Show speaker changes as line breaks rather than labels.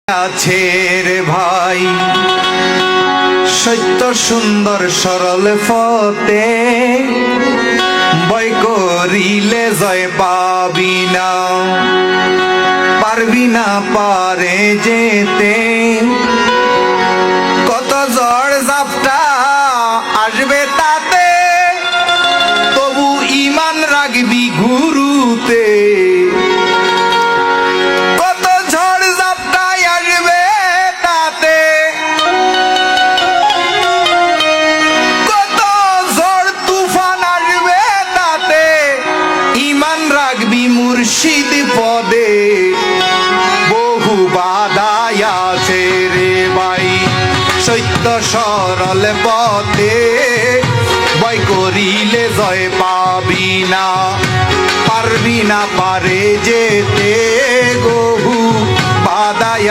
আছে রে ভাই সত্য সুন্দর সরল পথে বই করিলে জয় পাবি না, পারবি না পারে যেতে। কত ঝড় ঝাপটা আসবে তাতে, তবু ইমান রাখবি গুরুতে। মুর্শিদ পদে বহু বাধাই আছে রে ভাই সত্য সরল পথে বই করিলে জয় পাবি না, পারবি না পারে যেতে। বহু বাধাই